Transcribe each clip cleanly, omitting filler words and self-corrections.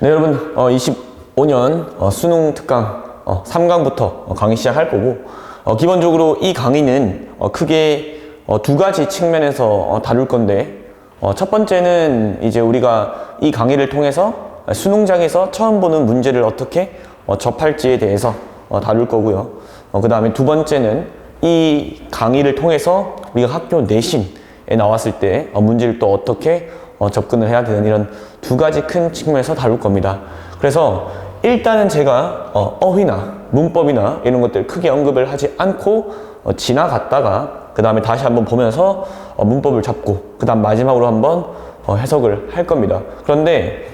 네, 여러분, 25년 수능 특강 3강부터 강의 시작할 거고, 기본적으로 이 강의는 크게 두 가지 측면에서 다룰 건데, 첫 번째는 이제 우리가 이 강의를 통해서 수능장에서 처음 보는 문제를 어떻게 접할지에 대해서 다룰 거고요. 그 다음에 두 번째는 이 강의를 통해서 우리가 학교 내신에 나왔을 때 문제를 또 어떻게 접근을 해야 되는 이런 두 가지 큰 측면에서 다룰 겁니다. 그래서 일단은 제가 어휘나 문법이나 이런 것들 크게 언급을 하지 않고 지나갔다가 그 다음에 다시 한번 보면서 문법을 잡고 그 다음 마지막으로 한번 해석을 할 겁니다. 그런데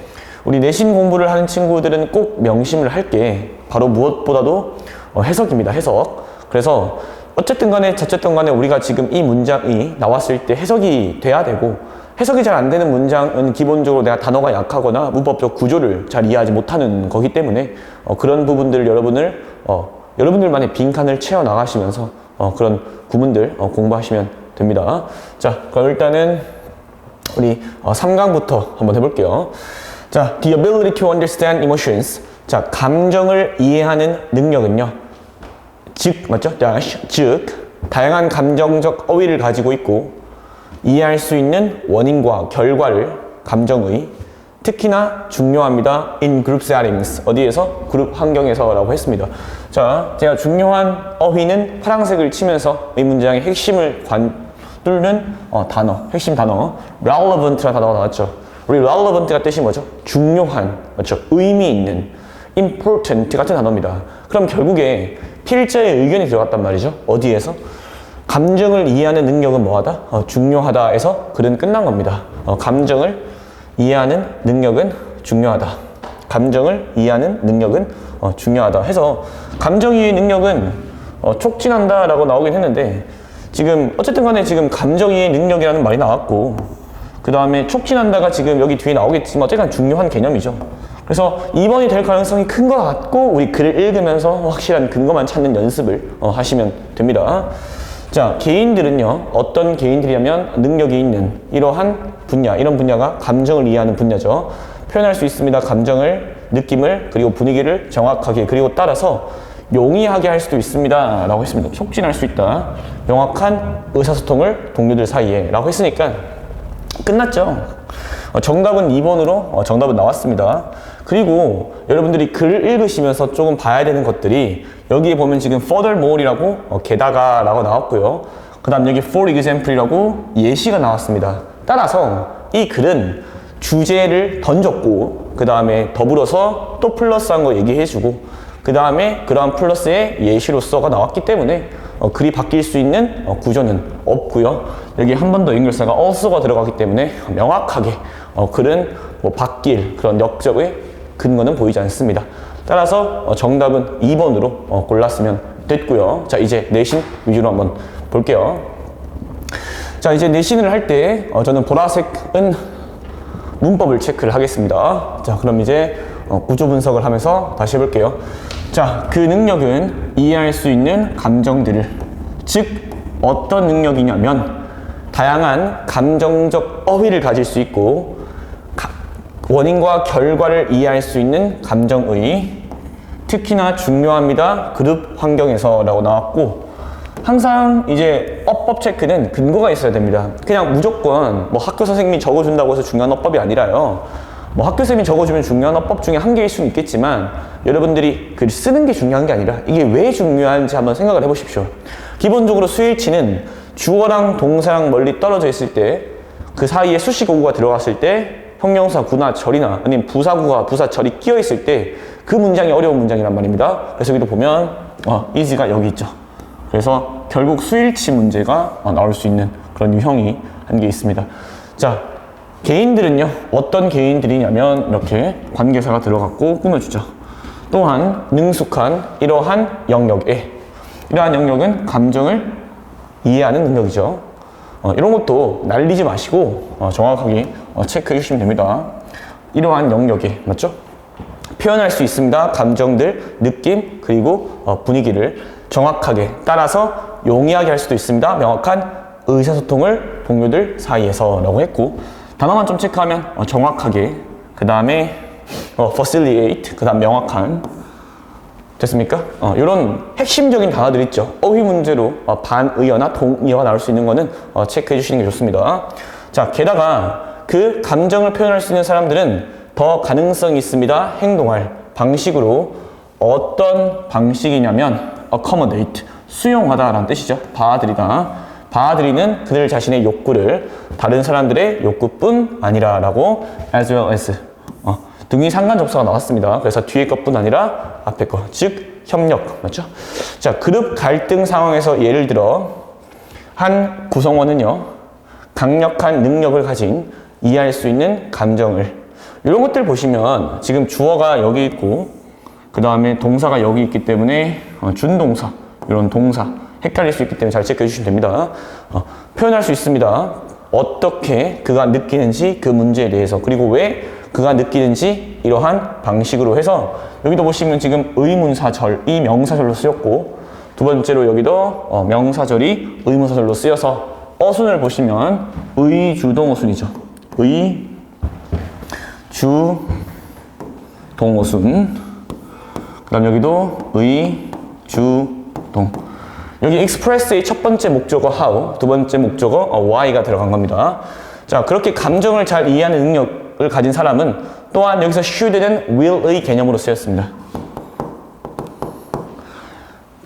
우리 내신 공부를 하는 친구들은 꼭 명심을 할 게 바로 무엇보다도 해석입니다. 해석. 그래서 어쨌든 간에 저쨌든 간에 우리가 지금 이 문장이 나왔을 때 해석이 돼야 되고, 해석이 잘 안 되는 문장은 기본적으로 내가 단어가 약하거나 문법적 구조를 잘 이해하지 못하는 거기 때문에 그런 부분들을 여러분들만의 빈칸을 채워 나가시면서 그런 구문들 공부하시면 됩니다. 자, 그럼 일단은 우리 3강부터 한번 해볼게요. 자, the ability to understand emotions. 자, 감정을 이해하는 능력은요. 맞죠? 즉, 다양한 감정적 어휘를 가지고 있고 이해할 수 있는 원인과 결과를 감정의 특히나 중요합니다. in group settings. 어디에서? 그룹 환경에서라고 했습니다. 자, 제가 중요한 어휘는 파란색을 치면서 이 문장의 핵심을 뚫는 단어, 핵심 단어 relevant라는 단어가 나왔죠. 우리 relevant가 뜻이 뭐죠? 중요한, 맞죠? 의미 있는 important 같은 단어입니다. 그럼 결국에 필자의 의견이 들어갔단 말이죠. 어디에서? 감정을 이해하는 능력은 뭐하다? 중요하다 해서 글은 끝난 겁니다. 감정을 이해하는 능력은 중요하다. 감정을 이해하는 능력은 중요하다 해서 감정 이해 능력은 촉진한다 라고 나오긴 했는데, 지금 어쨌든 간에 지금 감정 이해 능력이라는 말이 나왔고 그 다음에 촉진한다가 지금 여기 뒤에 나오겠지만 어쨌든 중요한 개념이죠. 그래서 2번이 될 가능성이 큰 것 같고 우리 글을 읽으면서 확실한 근거만 찾는 연습을 하시면 됩니다. 자, 개인들은요, 어떤 개인들이냐면 능력이 있는 이러한 분야, 이런 분야가 감정을 이해하는 분야죠. 표현할 수 있습니다. 감정을, 느낌을, 그리고 분위기를 정확하게, 그리고 따라서 용이하게 할 수도 있습니다 라고 했습니다. 촉진할 수 있다. 명확한 의사소통을 동료들 사이에 라고 했으니까 끝났죠. 정답은 2번으로 정답은 나왔습니다. 그리고 여러분들이 글을 읽으시면서 조금 봐야 되는 것들이 여기에 보면 지금 furthermore이라고 게다가 라고 나왔고요. 그 다음 여기 for example이라고 예시가 나왔습니다. 따라서 이 글은 주제를 던졌고 그 다음에 더불어서 또 플러스한 거 얘기해주고 그 다음에 그러한 플러스의 예시로서가 나왔기 때문에 글이 바뀔 수 있는 구조는 없고요. 여기 한 번 더 연결사가 also가 들어가기 때문에 명확하게 글은 뭐 바뀔 그런 역적의 근거는 보이지 않습니다. 따라서 정답은 2번으로 골랐으면 됐고요. 자, 이제 내신 위주로 한번 볼게요. 자, 이제 내신을 할 때 저는 보라색은 문법을 체크를 하겠습니다. 자, 그럼 이제 구조 분석을 하면서 다시 해볼게요. 자, 그 능력은 이해할 수 있는 감정들을, 즉 어떤 능력이냐면 다양한 감정적 어휘를 가질 수 있고 원인과 결과를 이해할 수 있는 감정의 특히나 중요합니다. 그룹 환경에서 라고 나왔고, 항상 이제 어법 체크는 근거가 있어야 됩니다. 그냥 무조건 뭐 학교 선생님이 적어준다고 해서 중요한 어법이 아니라요. 뭐 학교 선생님이 적어주면 중요한 어법 중에 한 개일 수는 있겠지만 여러분들이 글 쓰는 게 중요한 게 아니라 이게 왜 중요한지 한번 생각을 해보십시오. 기본적으로 수일치는 주어랑 동사랑 멀리 떨어져 있을 때 그 사이에 수식어구가 들어갔을 때 형용사 구나 절이나 아니면 부사구가 부사절이 끼어 있을 때 그 문장이 어려운 문장이란 말입니다. 그래서 여기도 보면 is가 여기 있죠. 그래서 결국 수일치 문제가 나올 수 있는 그런 유형이 한 개 있습니다. 자, 개인들은요, 어떤 개인들이냐면 이렇게 관계사가 들어갔고 꾸며주죠. 또한 능숙한 이러한 영역에, 이러한 영역은 감정을 이해하는 능력이죠. 이런 것도 날리지 마시고 정확하게 체크해 주시면 됩니다. 이러한 영역에, 맞죠? 표현할 수 있습니다. 감정들, 느낌, 그리고 분위기를 정확하게 따라서 용이하게 할 수도 있습니다. 명확한 의사소통을 동료들 사이에서 라고 했고, 단어만 좀 체크하면 정확하게, 그 다음에 facilitate, 그 다음 명확한. 됐습니까? 이런 핵심적인 단어들 있죠. 어휘 문제로 반의어나 동의어가 나올 수 있는 거는 체크해 주시는 게 좋습니다. 자, 게다가 그 감정을 표현할 수 있는 사람들은 더 가능성이 있습니다. 행동할 방식으로 어떤 방식이냐면 accommodate, 수용하다라는 뜻이죠. 받아들이다. 받아들이는 그들 자신의 욕구를 다른 사람들의 욕구뿐 아니라라고 as well as 등위 상관 접수가 나왔습니다. 그래서 뒤에 것뿐 아니라 앞에 것, 즉 협력, 맞죠? 자, 그룹 갈등 상황에서 예를 들어 한 구성원은요 강력한 능력을 가진 이해할 수 있는 감정을, 이런 것들 보시면 지금 주어가 여기 있고 그 다음에 동사가 여기 있기 때문에 준동사, 이런 동사 헷갈릴 수 있기 때문에 잘 체크해 주시면 됩니다. 표현할 수 있습니다. 어떻게 그가 느끼는지 그 문제에 대해서, 그리고 왜 그가 느끼는지 이러한 방식으로 해서, 여기도 보시면 지금 의문사절이 명사절로 쓰였고, 두 번째로 여기도 명사절이 의문사절로 쓰여서 어순을 보시면 의주동어순이죠. 의주동어순. 그 다음 여기도 의주동. 여기 express의 첫 번째 목적어 how, 두 번째 목적어 why가 들어간 겁니다. 자, 그렇게 감정을 잘 이해하는 능력을 가진 사람은 또한 여기서 should는 will의 개념으로 쓰였습니다.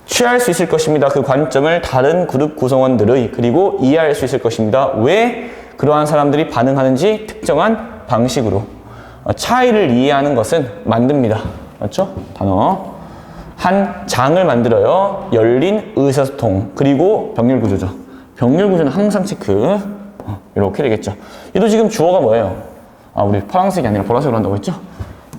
취할 수 있을 것입니다. 그 관점을 다른 그룹 구성원들의, 그리고 이해할 수 있을 것입니다. 왜 그러한 사람들이 반응하는지 특정한 방식으로. 차이를 이해하는 것은 만듭니다. 맞죠? 단어. 한 장을 만들어요. 열린 의사소통. 그리고 병렬 구조죠. 병렬 구조는 항상 체크. 이렇게 되겠죠. 얘도 지금 주어가 뭐예요? 우리 파란색이 아니라 보라색으로 한다고 했죠?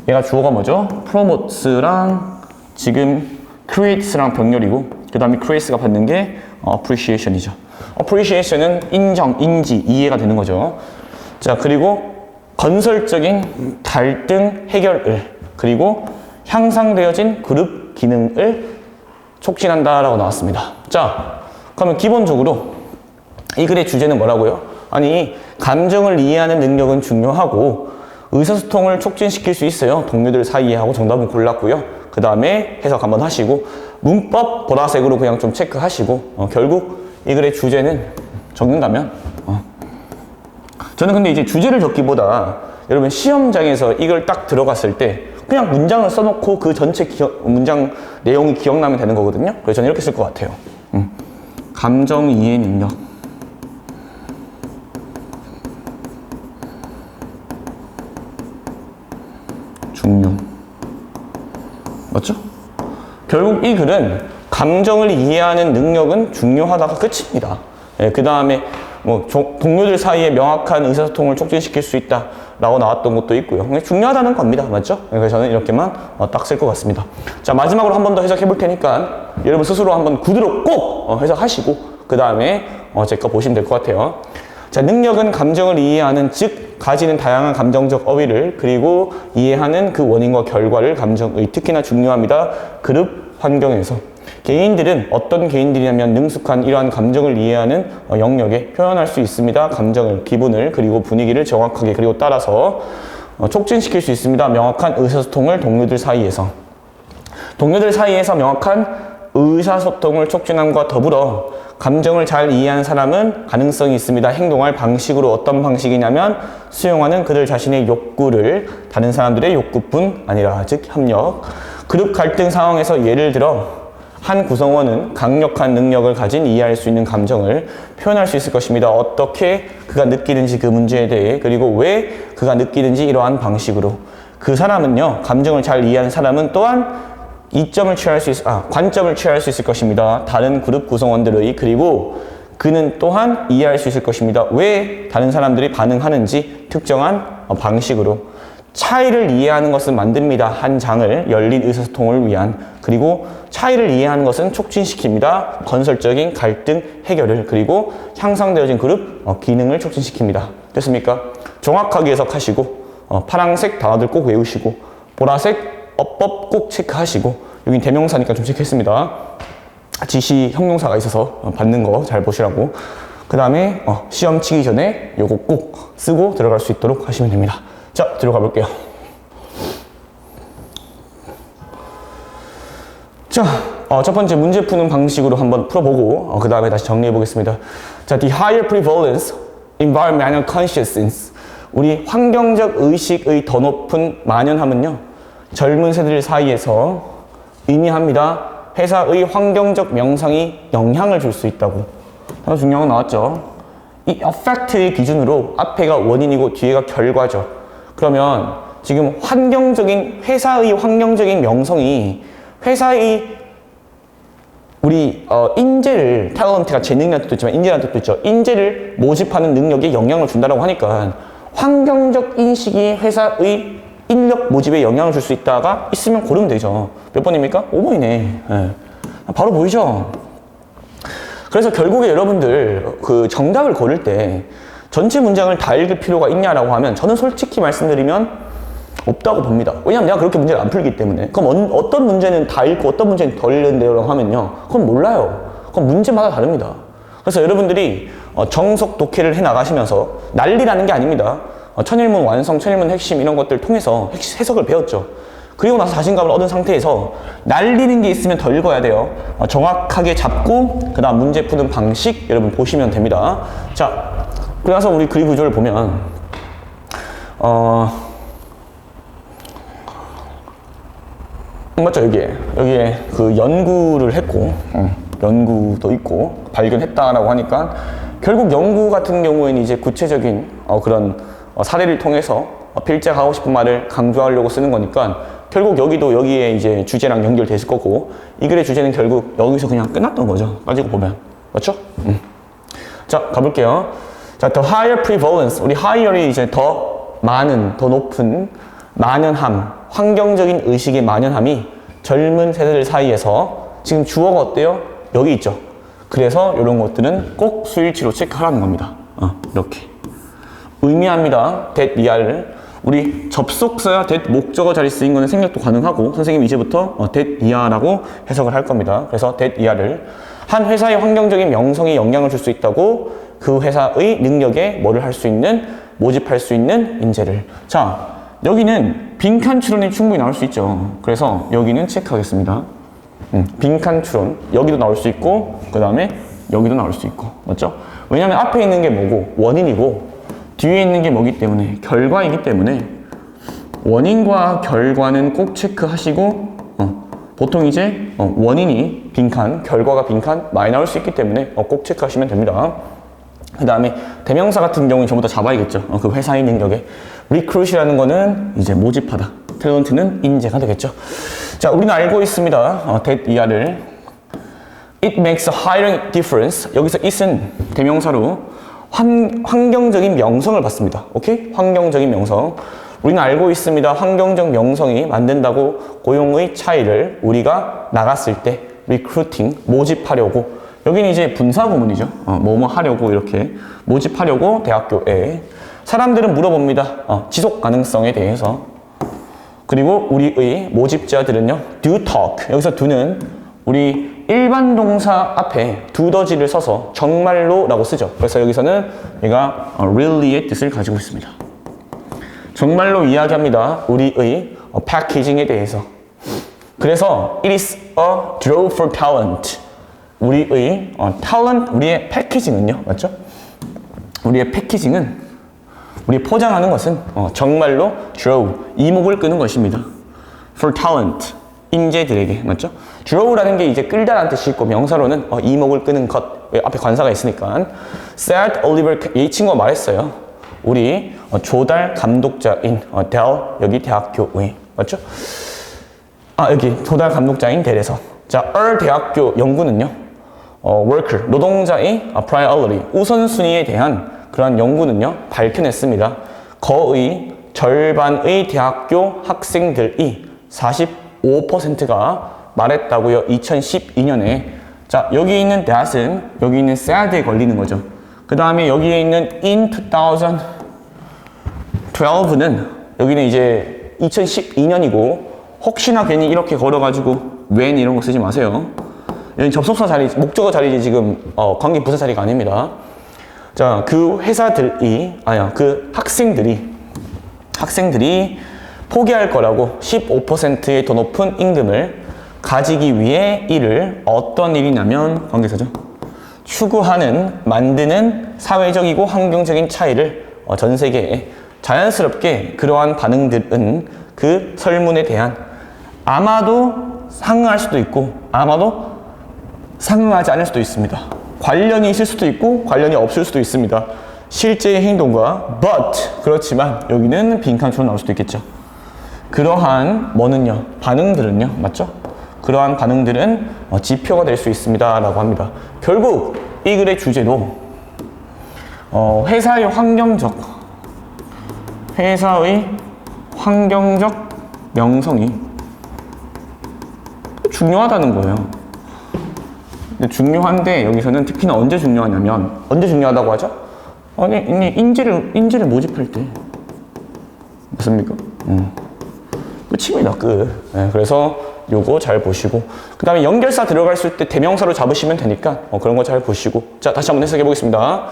얘가 주어가 뭐죠? promotes랑 지금 creates랑 병렬이고, 그 다음에 creates가 받는 게 appreciation이죠. appreciation은 인정, 인지, 이해가 되는 거죠. 자, 그리고 건설적인 갈등 해결을, 그리고 향상되어진 그룹 기능을 촉진한다라고 나왔습니다. 자, 그러면 기본적으로 이 글의 주제는 뭐라고요? 아니, 감정을 이해하는 능력은 중요하고 의사소통을 촉진시킬 수 있어요. 동료들 사이에 하고 정답은 골랐고요. 그 다음에 해석 한번 하시고 문법 보라색으로 그냥 좀 체크하시고 결국 이 글의 주제는 적는다면 저는 근데 이제 주제를 적기보다 여러분 시험장에서 이걸 딱 들어갔을 때 그냥 문장을 써놓고 그 전체 문장 내용이 기억나면 되는 거거든요. 그래서 저는 이렇게 쓸 것 같아요. 감정 이해 능력. 중요. 맞죠? 결국 이 글은 감정을 이해하는 능력은 중요하다가 끝입니다. 그 다음에 뭐 동료들 사이에 명확한 의사소통을 촉진시킬 수 있다 라고 나왔던 것도 있고요. 중요하다는 겁니다. 맞죠? 그래서 저는 이렇게만 딱 쓸 것 같습니다. 자, 마지막으로 한 번 더 해석해 볼 테니까 여러분 스스로 한번 구두로 꼭 해석하시고 그 다음에 제 거 보시면 될 것 같아요. 자, 능력은 감정을 이해하는, 즉 가지는 다양한 감정적 어휘를, 그리고 이해하는 그 원인과 결과를 감정의, 특히나 중요합니다. 그룹 환경에서 개인들은 어떤 개인들이냐면 능숙한 이러한 감정을 이해하는 영역에 표현할 수 있습니다. 감정을, 기분을, 그리고 분위기를 정확하게 그리고 따라서 촉진시킬 수 있습니다. 명확한 의사소통을 동료들 사이에서 명확한 의사소통을 촉진함과 더불어 감정을 잘 이해하는 사람은 가능성이 있습니다. 행동할 방식으로, 어떤 방식이냐면 수용하는 그들 자신의 욕구를 다른 사람들의 욕구뿐 아니라, 즉 협력. 그룹 갈등 상황에서 예를 들어 한 구성원은 강력한 능력을 가진 이해할 수 있는 감정을 표현할 수 있을 것입니다. 어떻게 그가 느끼는지 그 문제에 대해, 그리고 왜 그가 느끼는지 이러한 방식으로. 그 사람은요, 감정을 잘 이해하는 사람은 또한 관점을 취할 수 있을 것입니다. 다른 그룹 구성원들의, 그리고 그는 또한 이해할 수 있을 것입니다. 왜 다른 사람들이 반응하는지 특정한 방식으로. 차이를 이해하는 것은 만듭니다. 한 장을 열린 의사소통을 위한, 그리고 차이를 이해하는 것은 촉진시킵니다. 건설적인 갈등 해결을, 그리고 향상되어진 그룹 기능을 촉진시킵니다. 됐습니까? 정확하게 해석하시고 파란색 단어들 꼭 외우시고 보라색 어법 꼭 체크하시고, 여긴 대명사니까 좀 체크했습니다. 지시 형용사가 있어서 받는 거 잘 보시라고. 그 다음에 시험 치기 전에 요거 꼭 쓰고 들어갈 수 있도록 하시면 됩니다. 자, 들어가 볼게요. 자, 첫 번째 문제 푸는 방식으로 한번 풀어보고 그 다음에 다시 정리해 보겠습니다. 자, the higher prevalence environmental consciousness, 우리 환경적 의식의 더 높은 만연함은요, 젊은 세대들 사이에서 의미합니다. 회사의 환경적 명성이 영향을 줄 수 있다고. 아주 중요한 거 나왔죠. 이 affect의 기준으로 앞에가 원인이고 뒤에가 결과죠. 그러면 지금 회사의 환경적인 명성이 회사의 우리 인재를, 탤런트가 재능이라는 뜻도 있지만 인재라는 뜻도 있죠. 인재를 모집하는 능력에 영향을 준다라고 하니까 환경적 인식이 회사의 인력 모집에 영향을 줄 수 있다가 있으면 고르면 되죠. 몇 번입니까? 5번이네. 네. 바로 보이죠? 그래서 결국에 여러분들 그 정답을 고를 때 전체 문장을 다 읽을 필요가 있냐라고 하면 저는 솔직히 말씀드리면 없다고 봅니다. 왜냐면 내가 그렇게 문제를 안 풀기 때문에. 그럼 어떤 문제는 다 읽고 어떤 문제는 덜 읽는데요 하면요, 그건 몰라요. 그건 문제마다 다릅니다. 그래서 여러분들이 정석 독해를 해 나가시면서 난리라는 게 아닙니다. 천일문 완성, 천일문 핵심 이런 것들 통해서 해석을 배웠죠. 그리고 나서 자신감을 얻은 상태에서 날리는 게 있으면 더 읽어야 돼요. 정확하게 잡고 그 다음 문제 푸는 방식 여러분 보시면 됩니다. 자, 그래서 우리 그림 구조를 보면 맞죠? 여기에 그 연구를 했고 연구도 있고 발견했다라고 하니까 결국 연구 같은 경우에는 이제 구체적인 그런 사례를 통해서 필자가 하고 싶은 말을 강조하려고 쓰는 거니까 결국 여기에 이제 주제랑 연결됐을 거고 이 글의 주제는 결국 여기서 그냥 끝났던 거죠. 따지고 보면. 맞죠? 자, 가볼게요. 자, the higher prevalence. 우리 higher이 이제 더 많은, 더 높은 만연함, 환경적인 의식의 만연함이 젊은 세대들 사이에서 지금 주어가 어때요? 여기 있죠. 그래서 이런 것들은 꼭 수일치로 체크하라는 겁니다. 이렇게. 의미합니다. that 이하를. 우리 접속사야 that 목적어 자리 쓰인 거는 생략도 가능하고 선생님이 이제부터 that 이하라고 해석을 할 겁니다. 그래서 that 이하를 한 회사의 환경적인 명성이 영향을 줄 수 있다고 그 회사의 능력에 뭐를 할 수 있는, 모집할 수 있는 인재를. 자, 여기는 빈칸 추론이 충분히 나올 수 있죠. 그래서 여기는 체크하겠습니다. 빈칸 추론. 여기도 나올 수 있고 그 다음에 여기도 나올 수 있고. 맞죠? 왜냐면 앞에 있는 게 뭐고 원인이고 뒤에 있는 게 뭐기 때문에 결과이기 때문에 원인과 결과는 꼭 체크하시고 보통 이제 원인이 빈칸, 결과가 빈칸 많이 나올 수 있기 때문에 꼭 체크하시면 됩니다. 그 다음에 대명사 같은 경우는 전부 다 잡아야겠죠. 그 회사의 능력에. recruit이라는 거는 이제 모집하다. 탤런트는 인재가 되겠죠. 자, 우리는 알고 있습니다. that 이하를. It makes a hiring difference. 여기서 it은 대명사로 환경적인 명성을 받습니다. 오케이? 환경적인 명성. 우리는 알고 있습니다. 환경적 명성이 만든다고 고용의 차이를 우리가 나갔을 때 recruiting, 모집하려고. 여기는 이제 분사 구문이죠. 뭐뭐 하려고 이렇게 모집하려고 대학교에 사람들은 물어봅니다. 지속 가능성에 대해서. 그리고 우리의 모집자들은요, do talk. 여기서 do는 우리 일반 동사 앞에 두더지를 써서 정말로라고 쓰죠. 그래서 여기서는 얘가 really의 뜻을 가지고 있습니다. 정말로 이야기합니다. 우리의 패키징에 대해서. 그래서 it is a draw for talent. 우리의 talent, 우리의 패키징은요, 맞죠? 우리의 패키징은, 우리 포장하는 것은 정말로 draw, 이목을 끄는 것입니다. for talent, 인재들에게, 맞죠? draw라는 게 이제 끌다라는 뜻이 있고 명사로는 이목을 끄는 것, 앞에 관사가 있으니까. said Oliver, 이 친구가 말했어요. 우리 조달 감독자인 델, 여기 대학교의, 맞죠? 여기 조달 감독자인 델에서. 자, 대학교 연구는요, worker, 노동자의 priority, 우선순위에 대한 그러한 연구는요, 밝혀냈습니다. 거의 절반의 대학교 학생들이 45%가 말했다고요. 2012년에. 자, 여기 있는 that은 여기 있는 sad에 걸리는 거죠. 그 다음에 여기에 있는 in 2012는 여기는 이제 2012년이고 혹시나 괜히 이렇게 걸어가지고 when 이런 거 쓰지 마세요. 여기 접속사 자리, 목적어 자리지 지금 관계 부사 자리가 아닙니다. 자, 그 회사들이 그 학생들이 포기할 거라고 15%의 더 높은 임금을 가지기 위해 일을 어떤 일이냐면 관계사죠. 추구하는, 만드는 사회적이고 환경적인 차이를 전 세계에 자연스럽게 그러한 반응들은 그 설문에 대한 아마도 상응할 수도 있고 아마도 상응하지 않을 수도 있습니다. 관련이 있을 수도 있고 관련이 없을 수도 있습니다. 실제의 행동과 but 그렇지만 여기는 빈칸처럼 나올 수도 있겠죠. 그러한 뭐는요? 반응들은요? 맞죠? 그러한 반응들은 지표가 될 수 있습니다 라고 합니다. 결국 이 글의 주제도 회사의 환경적 명성이 중요하다는 거예요. 근데 중요한데 여기서는 특히나 언제 중요하냐면 언제 중요하다고 하죠? 아니 인재를 모집할 때 맞습니까? 끝입니다. 끝. 네, 그래서 요거 잘 보시고 그 다음에 연결사 들어갔을 때 대명사로 잡으시면 되니까 그런 거 잘 보시고 자 다시 한번 해석해 보겠습니다.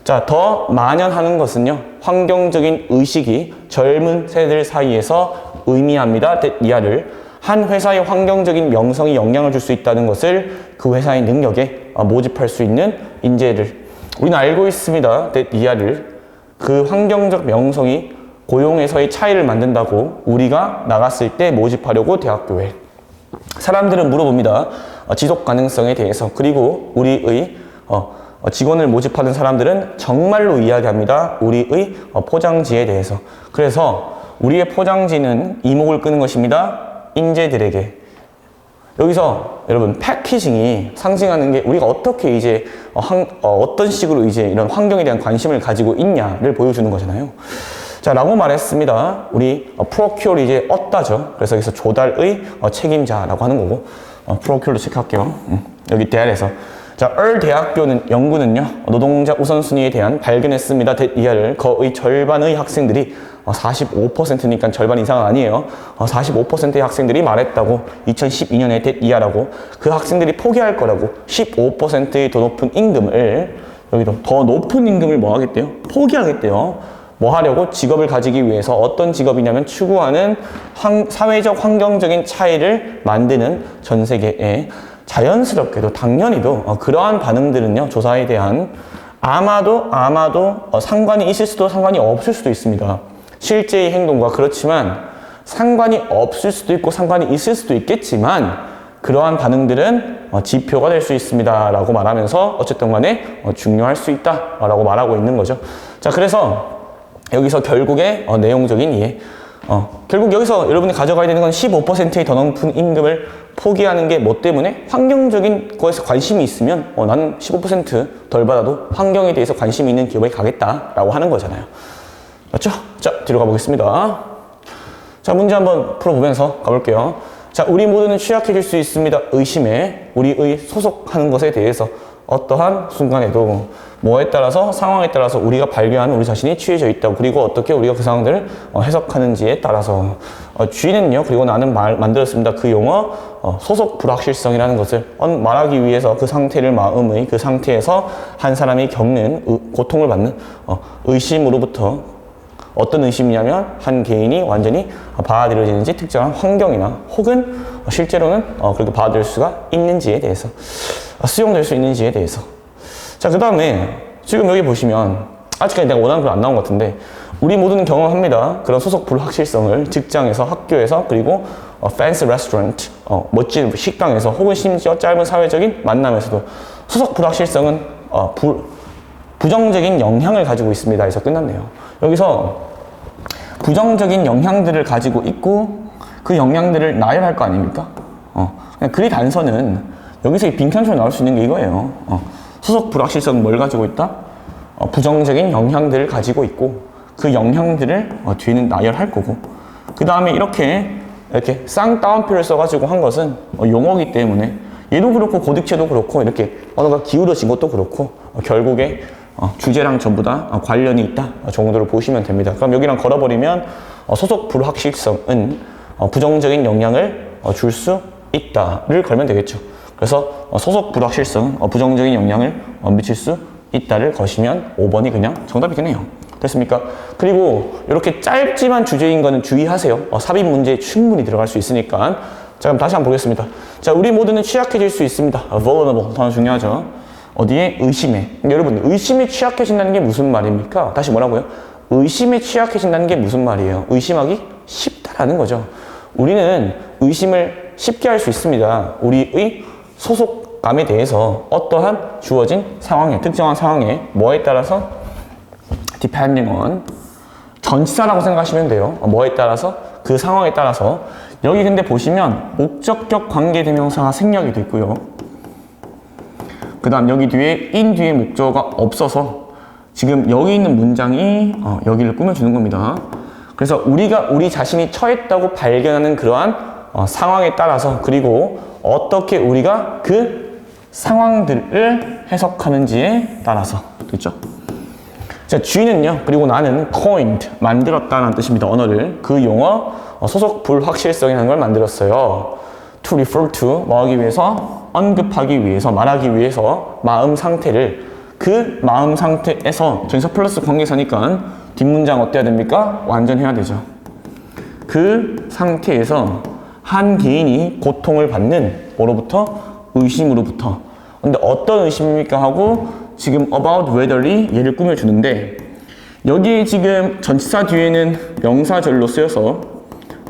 자, 더 만연하는 것은요 환경적인 의식이 젊은 세대들 사이에서 의미합니다. 이하를 한 회사의 환경적인 명성이 영향을 줄 수 있다는 것을 그 회사의 능력에 모집할 수 있는 인재를 우리는 알고 있습니다. 이하를 그 환경적 명성이 고용에서의 차이를 만든다고 우리가 나갔을 때 모집하려고 대학교에 사람들은 물어봅니다. 지속 가능성에 대해서. 그리고 우리의 직원을 모집하는 사람들은 정말로 이야기합니다. 우리의 포장지에 대해서. 그래서 우리의 포장지는 이목을 끄는 것입니다. 인재들에게. 여기서 여러분 패키징이 상징하는 게 우리가 어떻게 이제 어떤 식으로 이제 이런 환경에 대한 관심을 가지고 있냐를 보여주는 거잖아요. 자, 라고 말했습니다. 우리 프로큐어를 이제 얻다죠. 그래서 여기서 조달의 책임자라고 하는 거고 프로큐어로 체크할게요. 여기 대안에서 자, 대학교는 연구는요 노동자 우선순위에 대한 발견했습니다. 이하를 거의 절반의 학생들이 45%니까 절반 이상은 아니에요. 45%의 학생들이 말했다고 2012년에 이하라고 그 학생들이 포기할 거라고 15%의 더 높은 임금을 여기도 더 높은 임금을 뭐 하겠대요? 포기하겠대요. 뭐 하려고? 직업을 가지기 위해서 어떤 직업이냐면 추구하는 사회적 환경적인 차이를 만드는 전 세계에 자연스럽게도 당연히도 그러한 반응들은요 조사에 대한 아마도 상관이 있을 수도 상관이 없을 수도 있습니다. 실제의 행동과 그렇지만 상관이 없을 수도 있고 상관이 있을 수도 있겠지만 그러한 반응들은 지표가 될 수 있습니다 라고 말하면서 어쨌든 간에 중요할 수 있다 라고 말하고 있는 거죠. 자, 그래서 여기서 결국에 내용적인 이해 결국 여기서 여러분이 가져가야 되는 건 15%의 더 높은 임금을 포기하는 게 뭐 때문에? 환경적인 거에서 관심이 있으면 나는 15%덜 받아도 환경에 대해서 관심이 있는 기업에 가겠다라고 하는 거잖아요. 맞죠? 자, 뒤로 가보겠습니다. 자, 문제 한번 풀어보면서 가볼게요. 자, 우리 모두는 취약해질 수 있습니다. 의심에 우리의 소속하는 것에 대해서 어떠한 순간에도 뭐에 따라서 상황에 따라서 우리가 발견하는 우리 자신이 취해져 있다고 그리고 어떻게 우리가 그 상황들을 해석하는지에 따라서 G는요 그리고 나는 만들었습니다. 그 용어 소속 불확실성이라는 것을 말하기 위해서 그 상태를 마음의 그 상태에서 한 사람이 겪는 고통을 받는 의심으로부터 어떤 의심이냐면 한 개인이 완전히 받아들여지는지 특정한 환경이나 혹은 실제로는 그렇게 받아들일 수가 있는지에 대해서 수용될 수 있는지에 대해서. 자, 그 다음에 지금 여기 보시면 아직까지 내가 원하는 글 안 나온 것 같은데 우리 모두는 경험합니다. 그런 소속 불확실성을 직장에서 학교에서 그리고 fancy restaurant 멋진 식당에서 혹은 심지어 짧은 사회적인 만남에서도 소속 불확실성은 부정적인 영향을 가지고 있습니다. 해서 끝났네요. 여기서 부정적인 영향들을 가지고 있고 그 영향들을 나열할 거 아닙니까? 그냥 글의 단서는 여기서 이 빈칸처럼 나올 수 있는 게 이거예요. 소속 불확실성은 뭘 가지고 있다? 부정적인 영향들을 가지고 있고 그 영향들을 뒤에는 나열할 거고 그 다음에 이렇게 쌍따옴표를 써가지고 한 것은 용어이기 때문에 얘도 그렇고 고딕체도 그렇고 이렇게 언어가 기울어진 것도 그렇고 결국에 주제랑 전부 다 관련이 있다 정도로 보시면 됩니다. 그럼 여기랑 걸어버리면 소속 불확실성은 부정적인 영향을 줄 수 있다를 걸면 되겠죠. 그래서 소속 불확실성은 부정적인 영향을 미칠 수 있다를 거시면 5번이 그냥 정답이겠네요. 됐습니까? 그리고 이렇게 짧지만 주제인 거는 주의하세요. 삽입 문제에 충분히 들어갈 수 있으니까 자, 그럼 다시 한번 보겠습니다. 자, 우리 모두는 취약해질 수 있습니다. vulnerable. 더 중요하죠. 어디에? 의심에. 여러분, 의심에 취약해진다는 게 무슨 말입니까? 다시 뭐라고요? 의심에 취약해진다는 게 무슨 말이에요? 의심하기 쉽다라는 거죠. 우리는 의심을 쉽게 할 수 있습니다. 우리의 소속감에 대해서 어떠한 주어진 상황에, 특정한 상황에 뭐에 따라서 depending on 전치사라고 생각하시면 돼요. 뭐에 따라서? 그 상황에 따라서. 여기 근데 보시면 목적격 관계대명사가 생략이 됐고요. 그 다음 여기 뒤에 in 뒤에 목적어가 없어서 지금 여기 있는 문장이 여기를 꾸며주는 겁니다. 그래서 우리가 우리 자신이 처했다고 발견하는 그러한 상황에 따라서 그리고 어떻게 우리가 그 상황들을 해석하는지에 따라서 됐죠? 자, G는요, 그리고 나는 coined, 만들었다는 뜻입니다. 언어를. 그 용어 소속 불확실성이라는 걸 만들었어요. to refer to, 뭐 하기 위해서? 언급하기 위해서, 말하기 위해서 마음 상태를 그 마음 상태에서 전치사 플러스 관계사니까 뒷문장 어때야 됩니까? 완전해야 되죠. 그 상태에서 한 개인이 고통을 받는 뭐로부터? 의심으로부터. 근데 어떤 의심입니까? 하고 지금 about whetherly 얘를 꾸며주는데 여기에 지금 전치사 뒤에는 명사절로 쓰여서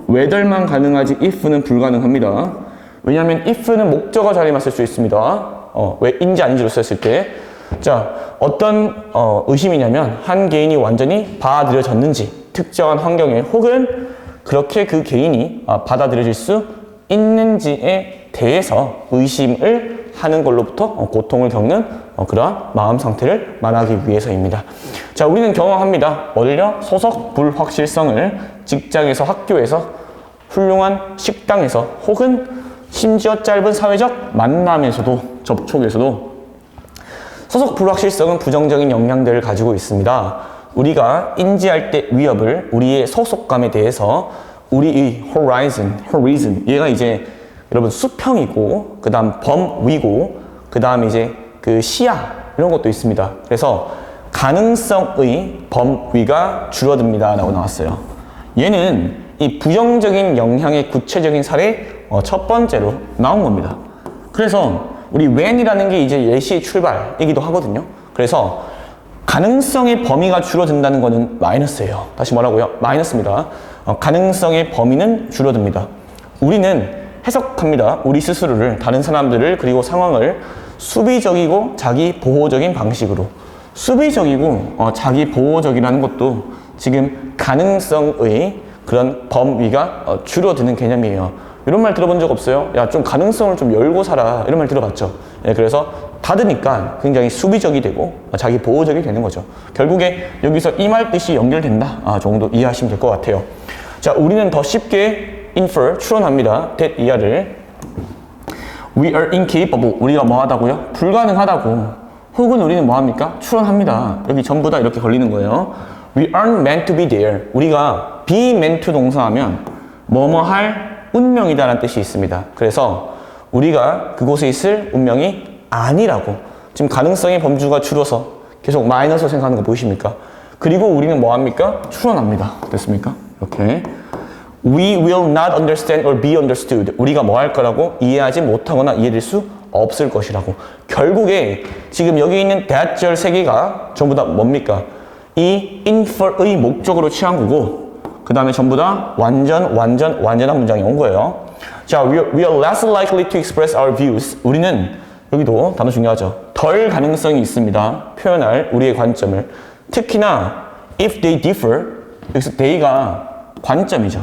whether만 가능하지 if는 불가능합니다. 왜냐하면 if는 목적어 자리에만 쓸 수 있습니다. 왜인지 아닌지로 썼을 때. 자, 어떤 의심이냐면 한 개인이 완전히 받아들여졌는지 특정한 환경에 혹은 그렇게 그 개인이 받아들여질 수 있는지에 대해서 의심을 하는 걸로부터 고통을 겪는 그러한 마음 상태를 말하기 위해서입니다. 자, 우리는 경험합니다. 뭐를요? 소속 불확실성을 직장에서, 학교에서, 훌륭한 식당에서 혹은 심지어 짧은 사회적 만남에서도, 접촉에서도 소속 불확실성은 부정적인 영향들을 가지고 있습니다. 우리가 인지할 때 위협을 우리의 소속감에 대해서 우리의 horizon, 얘가 이제 여러분 수평이고 그 다음 범위고 그 다음 이제 그 시야 이런 것도 있습니다. 그래서 가능성의 범위가 줄어듭니다 라고 나왔어요. 얘는 이 부정적인 영향의 구체적인 사례 첫 번째로 나온 겁니다. 그래서 우리 when이라는 게 이제 예시의 출발이기도 하거든요. 그래서 가능성의 범위가 줄어든다는 거는 마이너스예요. 다시 뭐라고요? 마이너스입니다. 가능성의 범위는 줄어듭니다. 우리는 해석합니다. 우리 스스로를, 다른 사람들을, 그리고 상황을 수비적이고 자기 보호적인 방식으로. 수비적이고 자기 보호적이라는 것도 지금 가능성의 그런 범위가 줄어드는 개념이에요. 이런 말 들어본 적 없어요? 야, 좀 가능성을 좀 열고 살아. 이런 말 들어봤죠? 예, 그래서 닫으니까 굉장히 수비적이 되고 자기 보호적이 되는 거죠. 결국에 여기서 이 말 뜻이 연결된다 정도 이해하시면 될 것 같아요. 자, 우리는 더 쉽게 infer, 추론합니다. that 이하를 we are incapable, 우리가 뭐 하다고요? 불가능하다고. 혹은 우리는 뭐 합니까? 추론합니다. 여기 전부 다 이렇게 걸리는 거예요. we aren't meant to be there. 우리가 be meant to 동사하면 뭐뭐 할 운명이다 라는 뜻이 있습니다. 그래서 우리가 그곳에 있을 운명이 아니라고. 지금 가능성의 범주가 줄어서 계속 마이너스로 생각하는 거 보이십니까? 그리고 우리는 뭐 합니까? 추론합니다. 됐습니까? 이렇게 We will not understand or be understood. 우리가 뭐 할 거라고? 이해하지 못하거나 이해될 수 없을 것이라고. 결국에 지금 여기 있는 대합절 세 개가 전부 다 뭡니까? 이 infer의 목적으로 취한 거고 그 다음에 전부 다 완전한 문장이 온 거예요. 자, we are less likely to express our views. 우리는 여기도 단어 중요하죠. 덜 가능성이 있습니다. 표현할 우리의 관점을. 특히나 if they differ, 여기서 they가 관점이죠.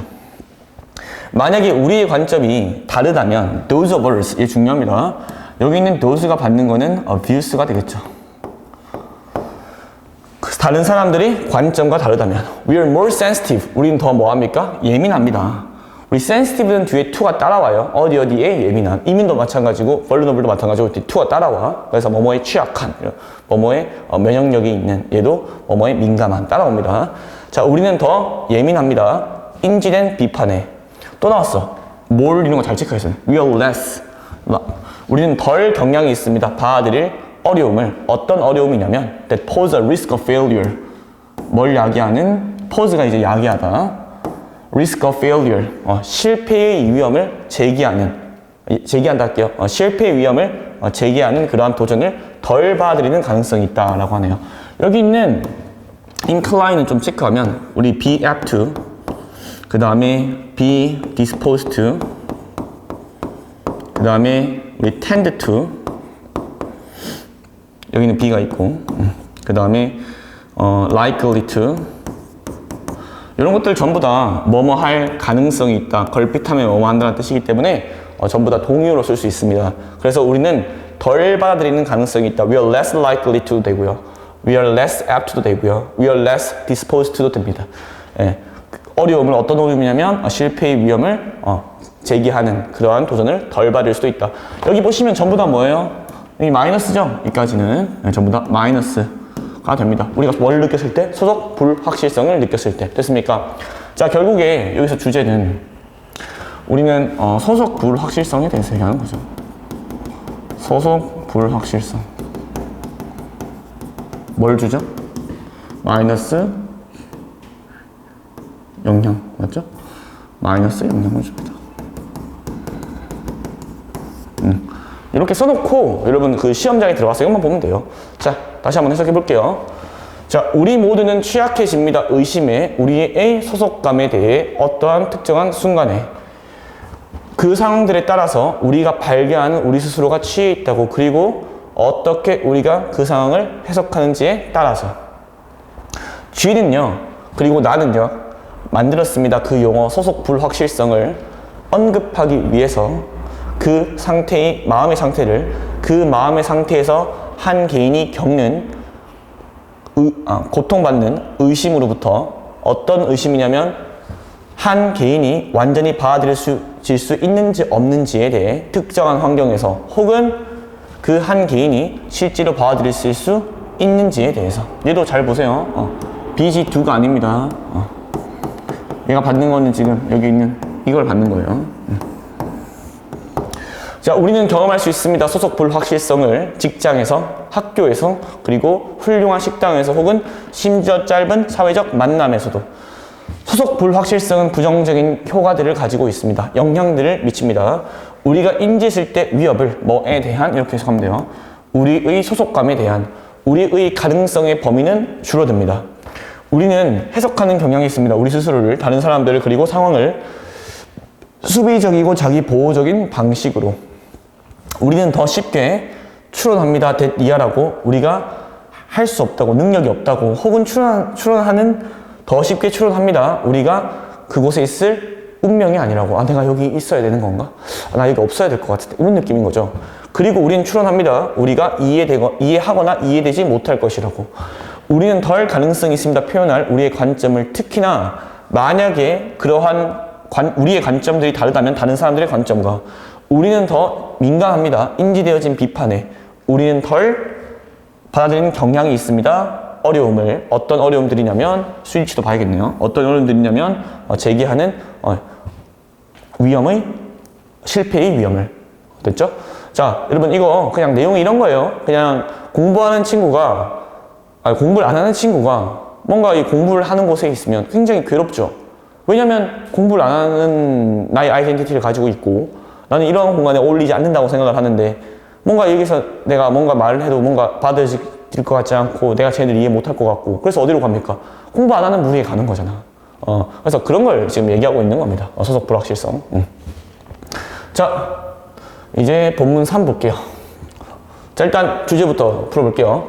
만약에 우리의 관점이 다르다면 those of us, 이게 중요합니다. 여기 있는 those가 받는 거는 views가 되겠죠. 다른 사람들이 관점과 다르다면 we are more sensitive, 우리는 더 뭐합니까? 예민합니다. 우리 sensitive는 뒤에 to가 따라와요. 어디에 예민한. 이민도 마찬가지고 vulnerable도 마찬가지고 뒤에 to가 따라와. 그래서 뭐뭐에 취약한, 뭐뭐에 면역력이 있는, 얘도 뭐뭐에 민감한 따라옵니다. 자, 우리는 더 예민합니다. 인지된 비판에. 또 나왔어. more 이런 거 잘 체크했어요. we are less. 우리는 덜 경향이 있습니다. 받아들일 어려움을. 어떤 어려움이냐면 that pose a risk of failure. 뭘 야기하는? pose가 이제 야기하다. risk of failure, 실패의 위험을 제기한다 할게요. 실패의 위험을 제기하는 그러한 도전을 덜 받아들이는 가능성이 있다라고 하네요. 여기 있는 incline은 좀 체크하면 우리 be apt to, 그 다음에 be disposed to, 그 다음에 우리 tend to, 여기는 be가 있고, 그 다음에 likely to, 이런 것들 전부 다 뭐뭐 할 가능성이 있다, 걸핏하면 뭐뭐 한다는 뜻이기 때문에 전부 다 동의어로 쓸 수 있습니다. 그래서 우리는 덜 받아들이는 가능성이 있다. We are less likely to 되고요. We are less apt to 되고요. We are less disposed to도 됩니다. 예. 어려움을 어떤 어려움이냐면 실패의 위험을 제기하는 그러한 도전을 덜 받을 수도 있다. 여기 보시면 전부 다 뭐예요? 여기 마이너스죠? 여기까지는 전부 다 마이너스가 됩니다. 우리가 뭘 느꼈을 때? 소속 불확실성을 느꼈을 때. 됐습니까? 자, 결국에 여기서 주제는 우리는 소속 불확실성에 대해서 얘기하는 거죠. 소속 불확실성. 뭘 주죠? 마이너스 영향, 맞죠? 마이너스 영향을 줍니다. 이렇게 써놓고 여러분 그 시험장에 들어가서 이것만 보면 돼요. 자, 다시 한번 해석해 볼게요. 자, 우리 모두는 취약해집니다. 의심에 우리의 소속감에 대해 어떠한 특정한 순간에 그 상황들에 따라서 우리가 발견하는 우리 스스로가 취해 있다고, 그리고 어떻게 우리가 그 상황을 해석하는지에 따라서 G는요, 그리고 나는요, 만들었습니다. 그 용어 소속 불확실성을 언급하기 위해서 그 상태의 마음의 상태를, 그 마음의 상태에서 한 개인이 겪는 고통받는 의심으로부터, 어떤 의심이냐면 한 개인이 완전히 받아들일 수 있는지 없는지에 대해 특정한 환경에서, 혹은 그 한 개인이 실제로 받아들일 수 있는지에 대해서. 얘도 잘 보세요. BG2가 아닙니다. 얘가 받는 거는 지금 여기 있는 이걸 받는 거예요. 자, 우리는 경험할 수 있습니다. 소속 불확실성을 직장에서, 학교에서, 그리고 훌륭한 식당에서, 혹은 심지어 짧은 사회적 만남에서도. 소속 불확실성은 부정적인 효과들을 가지고 있습니다. 영향들을 미칩니다. 우리가 인지했을 때 위협을, 뭐에 대한, 이렇게 해석하면 돼요. 우리의 소속감에 대한, 우리의 가능성의 범위는 줄어듭니다. 우리는 해석하는 경향이 있습니다. 우리 스스로를, 다른 사람들을, 그리고 상황을 수비적이고 자기 보호적인 방식으로. 우리는 더 쉽게 추론합니다. 이하라고, 우리가 할 수 없다고, 능력이 없다고, 혹은 더 쉽게 추론합니다. 우리가 그곳에 있을 운명이 아니라고. 내가 여기 있어야 되는 건가? 나 여기 없어야 될 것 같은데. 이런 느낌인 거죠. 그리고 우리는 추론합니다. 우리가 이해하거나 이해되지 못할 것이라고. 우리는 덜 가능성이 있습니다. 표현할 우리의 관점을, 특히나 만약에 그러한 우리의 관점들이 다르다면 다른 사람들의 관점과, 우리는 더 민감합니다. 인지되어진 비판에. 우리는 덜 받아들이는 경향이 있습니다. 어려움을. 어떤 어려움들이냐면, 스위치도 봐야겠네요. 어떤 어려움들이냐면 제기하는 실패의 위험을. 됐죠? 자, 여러분 이거 그냥 내용이 이런 거예요. 그냥 공부하는 친구가, 공부를 안 하는 친구가 뭔가 이 공부를 하는 곳에 있으면 굉장히 괴롭죠. 왜냐면 공부를 안 하는 나의 아이덴티티를 가지고 있고, 나는 이런 공간에 어울리지 않는다고 생각을 하는데, 뭔가 여기서 내가 뭔가 말을 해도 뭔가 받아들일 것 같지 않고, 내가 쟤네들 이해 못할 것 같고, 그래서 어디로 갑니까? 공부 안 하는 무리에 가는 거잖아. 그래서 그런 걸 지금 얘기하고 있는 겁니다. 소속 불확실성. 자, 이제 본문 3 볼게요. 자, 일단 주제부터 풀어볼게요.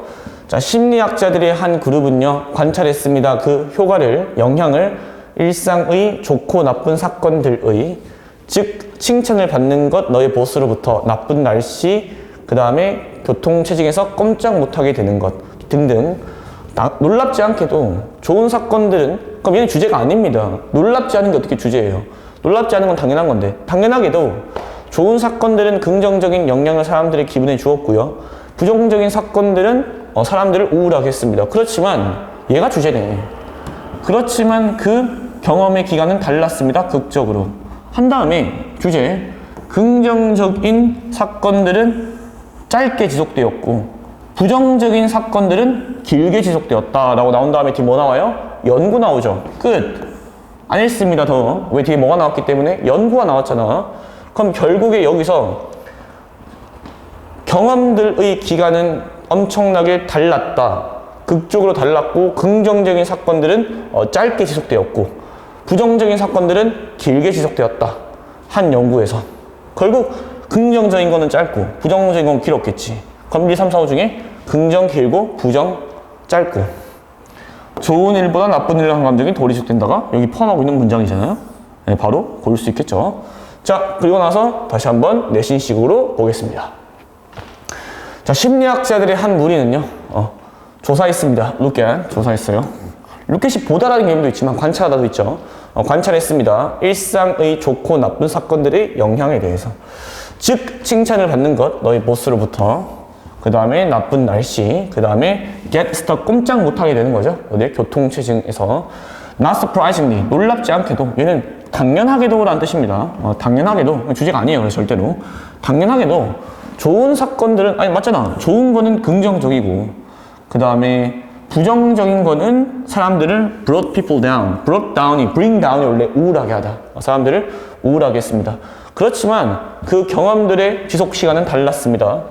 자, 심리학자들의 한 그룹은요, 관찰했습니다. 그 효과를, 영향을 일상의 좋고 나쁜 사건들의, 즉 칭찬을 받는 것, 너의 보스로부터, 나쁜 날씨, 그 다음에 교통체증에서 꼼짝 못하게 되는 것 등등. 놀랍지 않게도 좋은 사건들은, 그럼 얘는 주제가 아닙니다. 놀랍지 않은 게 어떻게 주제예요? 놀랍지 않은 건 당연한 건데, 당연하게도 좋은 사건들은 긍정적인 영향을 사람들의 기분에 주었고요, 부정적인 사건들은 사람들을 우울하게 했습니다. 그렇지만 얘가 주제네. 그렇지만 그 경험의 기간은 달랐습니다. 극적으로. 한 다음에 주제, 긍정적인 사건들은 짧게 지속되었고 부정적인 사건들은 길게 지속되었다 라고 나온 다음에 뒤 뭐 나와요? 연구 나오죠. 끝. 안 했습니다. 더. 왜 뒤에 뭐가 나왔기 때문에? 연구가 나왔잖아. 그럼 결국에 여기서 경험들의 기간은 엄청나게 달랐다. 극적으로 달랐고 긍정적인 사건들은 짧게 지속되었고 부정적인 사건들은 길게 지속되었다. 한 연구에서. 결국 긍정적인 거는 짧고 부정적인 건 길었겠지. 그럼 1, 2, 3, 4, 5 중에 긍정 길고 부정 짧고 좋은 일보다 나쁜 일을 한 감정이 덜 지속된다가 여기 포함하고 있는 문장이잖아요. 네, 바로 고를 수 있겠죠. 자, 그리고 나서 다시 한번 내신식으로 보겠습니다. 자, 심리학자들의 한 무리는요, 조사했습니다. 루켓, 조사했어요. 루켓이 보다라는 개념도 있지만 관찰하다도 있죠. 관찰했습니다. 일상의 좋고 나쁜 사건들의 영향에 대해서. 즉, 칭찬을 받는 것, 너희 보스로부터. 그 다음에 나쁜 날씨, 그 다음에 get stuck, 꼼짝 못하게 되는 거죠. 어디? 교통체증에서. Not surprisingly, 놀랍지 않게도, 얘는 당연하게도 라는 뜻입니다. 당연하게도, 주제가 아니에요, 절대로. 당연하게도 좋은 사건들은, 아니, 맞잖아. 좋은 거는 긍정적이고, 그 다음에 부정적인 거는 사람들을 brought people down. brought down이, bring down이 원래 우울하게 하다. 사람들을 우울하게 했습니다. 그렇지만 그 경험들의 지속 시간은 달랐습니다.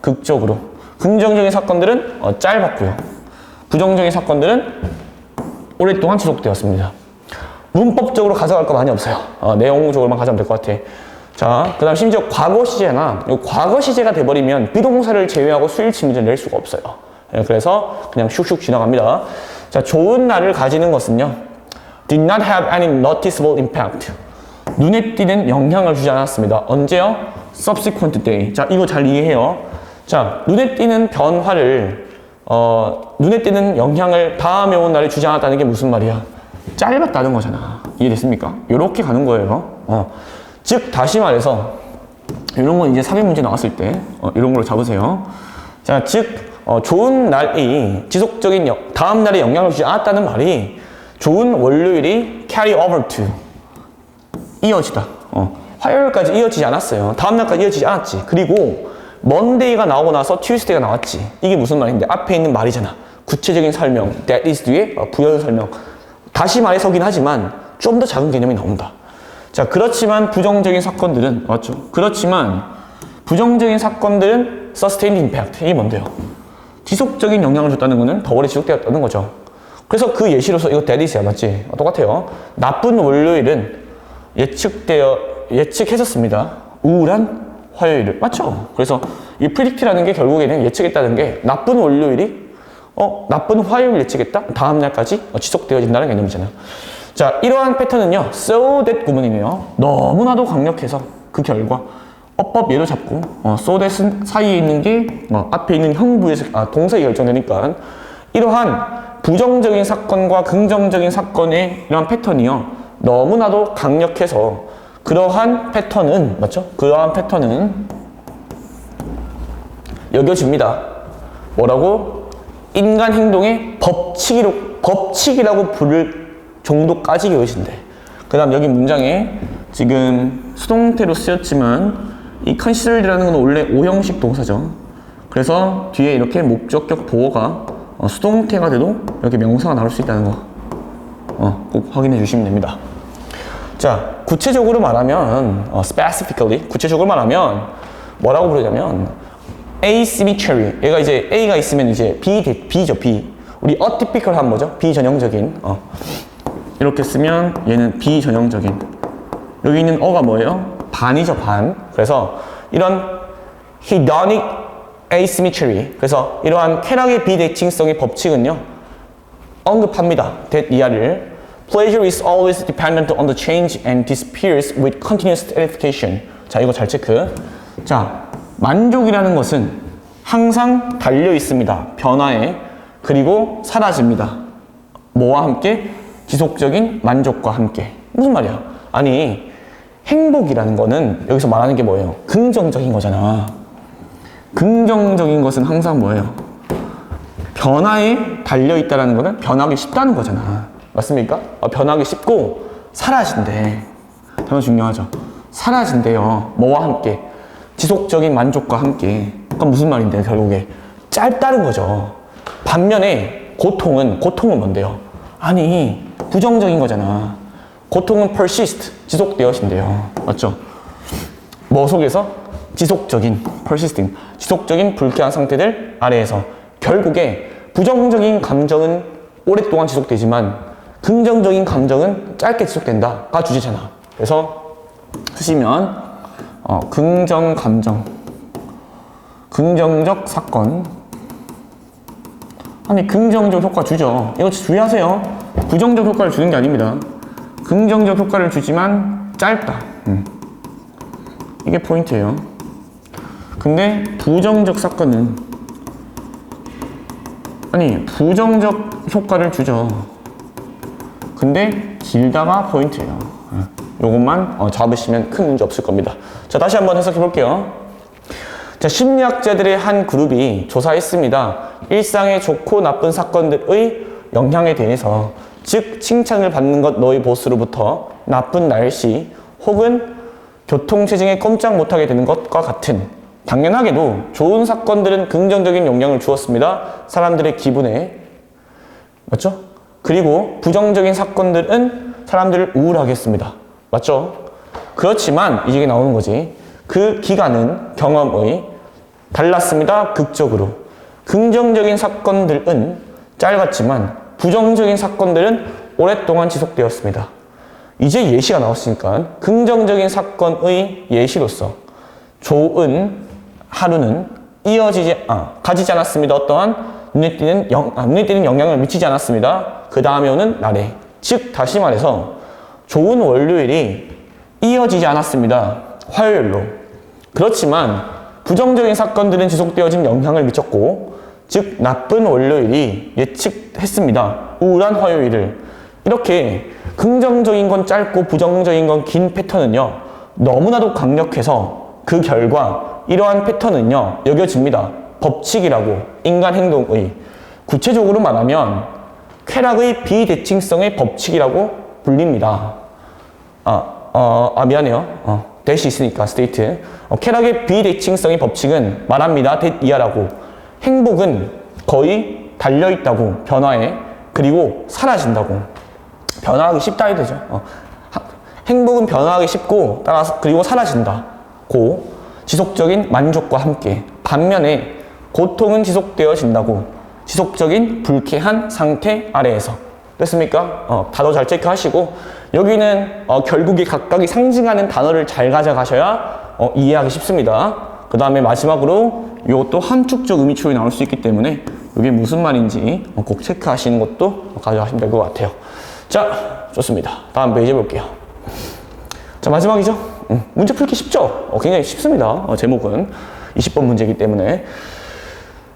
극적으로. 긍정적인 사건들은 짧았고요. 부정적인 사건들은 오랫동안 지속되었습니다. 문법적으로 가져갈 거 많이 없어요. 내용적으로만 가져가면 될 것 같아. 자, 그 다음 심지어 과거 시제나 과거 시제가 돼버리면 비동사를 제외하고 수일치 문제를 낼 수가 없어요. 그래서 그냥 슉슉 지나갑니다. 자, 좋은 날을 가지는 것은요. did not have any noticeable impact. 눈에 띄는 영향을 주지 않았습니다. 언제요? subsequent day. 자, 이거 잘 이해해요. 자, 눈에 띄는 변화를, 눈에 띄는 영향을 다음에 온 날에 주지 않았다는 게 무슨 말이야? 짧았다는 거잖아. 이해됐습니까? 요렇게 가는 거예요. 즉, 다시 말해서, 이런 건 이제 사회 문제 나왔을 때, 이런 걸로 잡으세요. 자, 즉, 좋은 날이 지속적인, 다음 날에 영향을 주지 않았다는 말이 좋은 월요일이 carry over to. 이어지다. 화요일까지 이어지지 않았어요. 다음 날까지 이어지지 않았지. 그리고 먼데이가 나오고 나서 튜스데이가 나왔지. 이게 무슨 말인데? 앞에 있는 말이잖아. 구체적인 설명, that is 뒤에 부연 설명. 다시 말해서긴 하지만 좀 더 작은 개념이 나온다. 자, 그렇지만 부정적인 사건들은, 맞죠? 그렇지만 부정적인 사건들은 sustained impact. 이게 뭔데요? 지속적인 영향을 줬다는 거는 더 오래 지속되었다는 거죠. 그래서 그 예시로서 이거 that is야, 맞지? 똑같아요. 나쁜 월요일은 예측했었습니다. 우울한 화요일을. 맞죠? 그래서 이 predict라는 게 결국에는 예측했다는 게 나쁜 월요일이 나쁜 화요일 예측했다? 다음 날까지 지속되어진다는 개념이잖아요. 자, 이러한 패턴은요. so that 구문이네요. 너무나도 강력해서 그 결과 어법 예로 잡고 so that은 사이에 있는 게 앞에 있는 형부에서 동사에 결정되니까 이러한 부정적인 사건과 긍정적인 사건의 이러한 패턴이요. 너무나도 강력해서 그러한 패턴은, 맞죠? 그러한 패턴은 여겨집니다. 뭐라고? 인간 행동의 법칙이라고 부를 정도까지 여겨진대. 그 다음 여기 문장에 지금 수동태로 쓰였지만 이 considered라는 건 원래 오형식 동사죠. 그래서 뒤에 이렇게 목적격 보어가 수동태가 돼도 이렇게 명사가 나올 수 있다는 거 꼭 확인해 주시면 됩니다. 자, 구체적으로 말하면 specifically 구체적으로 말하면 뭐라고 부르냐면 asymmetry. 얘가 이제 A가 있으면 이제 B죠, B. 우리 atypical한 뭐죠? 비전형적인. 이렇게 쓰면 얘는 비전형적인. 여기 있는 어가 뭐예요? 반이죠, 반. 그래서 이런 hedonic asymmetry. 그래서 이러한 쾌락의 비대칭성의 법칙은요. 언급합니다. that 이하를. Pleasure is always dependent on the change and disappears with continuous edification. 자, 이거 잘 체크. 자, 만족이라는 것은 항상 달려 있습니다. 변화에. 그리고 사라집니다. 뭐와 함께? 지속적인 만족과 함께. 무슨 말이야? 아니, 행복이라는 거는 여기서 말하는 게 뭐예요? 긍정적인 거잖아. 긍정적인 것은 항상 뭐예요? 변화에 달려 있다는 거는 변하기 쉽다는 거잖아. 맞습니까? 변하기 쉽고 사라진대. 정말 중요하죠. 사라진대요. 뭐와 함께? 지속적인 만족과 함께. 그럼 무슨 말인데요, 결국에? 짧다는 거죠. 반면에 고통은 뭔데요? 아니, 부정적인 거잖아. 고통은 persist, 지속되어진대요. 맞죠? 뭐 속에서? 지속적인, persisting, 지속적인 불쾌한 상태들 아래에서. 결국에 부정적인 감정은 오랫동안 지속되지만 긍정적인 감정은 짧게 지속된다가 주제잖아. 그래서 쓰시면 긍정 감정, 긍정적 사건. 아니 긍정적 효과 주죠. 이거 주의하세요. 부정적 효과를 주는 게 아닙니다. 긍정적 효과를 주지만 짧다. 이게 포인트예요. 근데 부정적 사건은 아니 부정적 효과를 주죠. 근데 길다가 포인트예요. 요것만 잡으시면 큰 문제 없을 겁니다. 자, 다시 한번 해석해 볼게요. 자, 심리학자들의 한 그룹이 조사했습니다. 일상의 좋고 나쁜 사건들의 영향에 대해서, 즉 칭찬을 받는 것 너의 보스로부터 나쁜 날씨 혹은 교통체증에 꼼짝 못하게 되는 것과 같은, 당연하게도 좋은 사건들은 긍정적인 영향을 주었습니다. 사람들의 기분에. 맞죠? 그리고 부정적인 사건들은 사람들을 우울하게 했습니다. 맞죠? 그렇지만 이게 나오는 거지. 그 기간은 경험의 달랐습니다. 극적으로. 긍정적인 사건들은 짧았지만 부정적인 사건들은 오랫동안 지속되었습니다. 이제 예시가 나왔으니까 긍정적인 사건의 예시로서 좋은 하루는 가지지 않았습니다. 어떠한 눈에 띄는 영향을 미치지 않았습니다. 그 다음에 오는 날에, 즉 다시 말해서 좋은 월요일이 이어지지 않았습니다. 화요일로. 그렇지만 부정적인 사건들은 지속되어진 영향을 미쳤고, 즉 나쁜 월요일이 예측했습니다. 우울한 화요일을. 이렇게 긍정적인 건 짧고 부정적인 건 긴 패턴은요, 너무나도 강력해서 그 결과 이러한 패턴은요 여겨집니다. 법칙이라고. 인간 행동의. 구체적으로 말하면 쾌락의 비대칭성의 법칙이라고 불립니다. 미안해요. 대시 있으니까 스테이트. 쾌락의 비대칭성의 법칙은 말합니다. 이하라고. 행복은 거의 달려있다고. 변화에. 그리고 사라진다고. 변화하기 쉽다 이 되죠. 행복은 변화하기 쉽고 따라서 그리고 사라진다고. 지속적인 만족과 함께. 반면에 고통은 지속되어진다고. 지속적인 불쾌한 상태 아래에서. 됐습니까? 단어 잘 체크하시고, 여기는 결국에 각각이 상징하는 단어를 잘 가져가셔야 이해하기 쉽습니다. 그 다음에 마지막으로 이것도 함축적 의미초이 나올 수 있기 때문에 이게 무슨 말인지 꼭 체크하시는 것도 가져가시면 될 것 같아요. 자, 좋습니다. 다음 페이지 볼게요. 자, 마지막이죠. 문제 풀기 쉽죠? 굉장히 쉽습니다. 제목은 20번 문제이기 때문에.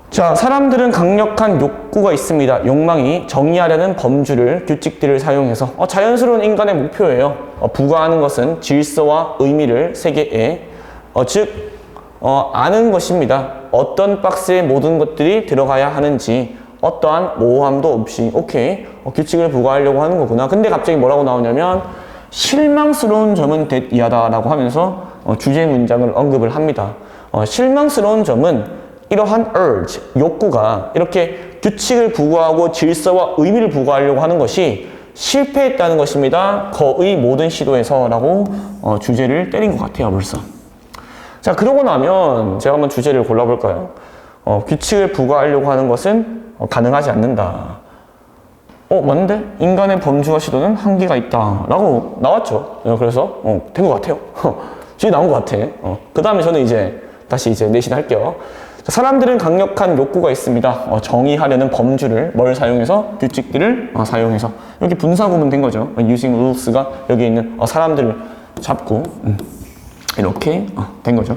자, 사람들은 강력한 욕구가 있습니다. 욕망이 정의하려는 범주를, 규칙들을 사용해서 자연스러운 인간의 목표예요. 부과하는 것은 질서와 의미를 세계에, 즉 아는 것입니다. 어떤 박스에 모든 것들이 들어가야 하는지 어떠한 모호함도 없이. 오케이, 규칙을 부과하려고 하는 거구나. 근데 갑자기 뭐라고 나오냐면 실망스러운 점은 이하다라고 하면서 주제 문장을 언급을 합니다. 실망스러운 점은 이러한 urge, 욕구가 이렇게 규칙을 부과하고 질서와 의미를 부과하려고 하는 것이 실패했다는 것입니다. 거의 모든 시도에서라고 주제를 때린 것 같아요, 벌써. 자, 그러고 나면 제가 한번 주제를 골라볼까요? 규칙을 부과하려고 하는 것은 가능하지 않는다. 맞는데? 인간의 범주와 시도는 한계가 있다. 라고 나왔죠. 그래서 된 것 같아요. 주제 나온 것 같아. 그 다음에 저는 이제 다시 내신할게요. 사람들은 강력한 욕구가 있습니다. 정의하려는 범주를 뭘 사용해서? 규칙들을 사용해서. 이렇게 분사구문 된 거죠. using rules가 여기 있는 사람들을 잡고 이렇게 된 거죠.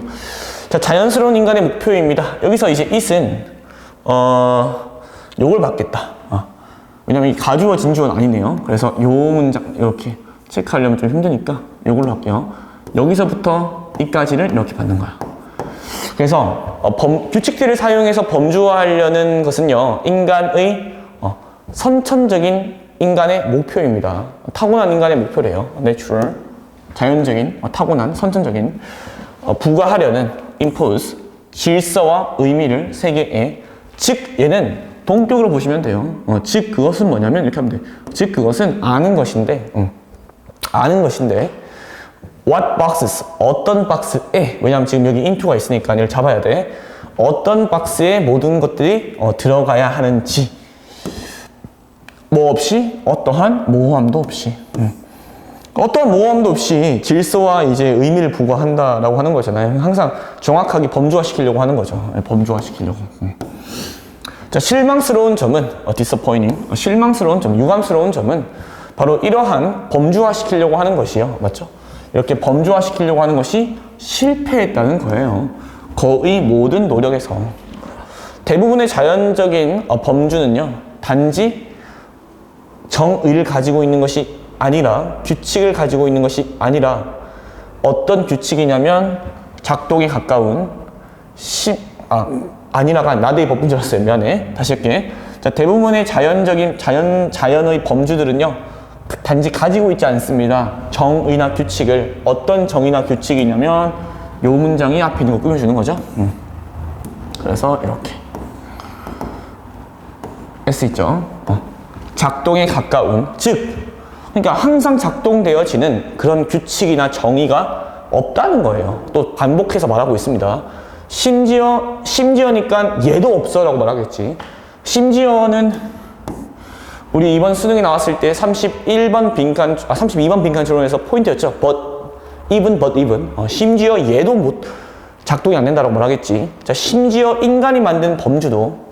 자, 자연스러운 인간의 목표입니다. 여기서 이제 it은 욕을 받겠다. 왜냐면 이 가주어 진주어는 아니네요. 그래서 요 문장 이렇게 체크하려면 좀 힘드니까 이걸로 할게요. 여기서부터 이까지를 이렇게 받는 거야. 그래서 규칙들을 사용해서 범주화하려는 것은요, 인간의 선천적인 인간의 목표입니다. 타고난 인간의 목표래요. natural, 자연적인, 타고난, 선천적인. 부과하려는 impose, 질서와 의미를 세계에. 즉 얘는 동격으로 보시면 돼요. 즉 그것은 뭐냐면 이렇게 하면 돼. 즉 그것은 아는 것인데 아는 것인데 what boxes 어떤 박스에 왜냐면 지금 여기 into가 있으니까 이걸 잡아야 돼. 어떤 박스에 모든 것들이 들어가야 하는지 뭐 없이 어떠한 모호함도 없이 어떠한 모호함도 없이 질서와 이제 의미를 부과한다라고 하는 거잖아요. 항상 정확하게 범주화시키려고 하는 거죠. 범주화시키려고. 자, 실망스러운 점은 disappointing. 실망스러운 점, 유감스러운 점은 바로 이러한 범주화시키려고 하는 것이요. 맞죠? 이렇게 범주화시키려고 하는 것이 실패했다는 거예요. 거의 모든 노력에서. 대부분의 자연적인 범주는요. 단지 정의를 가지고 있는 것이 아니라 규칙을 가지고 있는 것이 아니라 어떤 규칙이냐면 작동에 가까운 아니라가 나대의 법인 줄 알았어요. 미안해. 다시 할게. 자, 대부분의 자연의 범주들은요. 단지 가지고 있지 않습니다. 정의나 규칙을. 어떤 정의나 규칙이냐면 요 문장이 앞에 있는 거 꾸며주는 거죠. 그래서 이렇게 S 있죠. 작동에 가까운, 즉 그러니까 항상 작동되어지는 그런 규칙이나 정의가 없다는 거예요. 또 반복해서 말하고 있습니다. 심지어니까 얘도 없어 라고 말하겠지. 심지어는 우리 이번 수능에 나왔을 때 32번 빈칸 조론에서 포인트였죠. but even. 심지어 얘도 작동이 안 된다라고 말하겠지. 자, 심지어 인간이 만든 범주도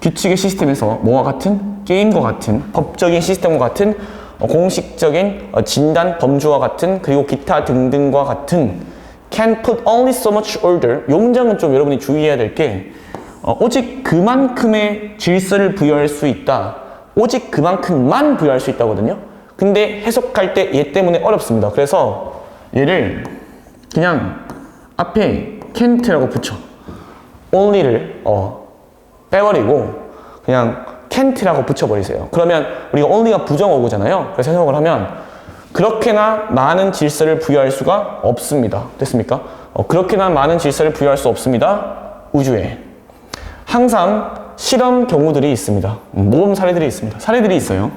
규칙의 시스템에서 뭐와 같은? 게임과 같은, 법적인 시스템과 같은, 공식적인 진단 범주와 같은, 그리고 기타 등등과 같은 can put only so much order. 이 문장은 좀 여러분이 주의해야 될 게 오직 그만큼의 질서를 부여할 수 있다. 오직 그만큼만 부여할 수 있다거든요. 근데 해석할 때 얘 때문에 어렵습니다. 그래서 얘를 그냥 앞에 can't라고 붙여. only를 빼버리고 그냥 can't라고 붙여버리세요. 그러면 우리가 only가 부정어구잖아요. 그래서 해석을 하면 그렇게나 많은 질서를 부여할 수가 없습니다. 됐습니까? 그렇게나 많은 질서를 부여할 수 없습니다. 우주에. 항상 실험 경우들이 있습니다. 모범 사례들이 있습니다. 사례들이 있어요.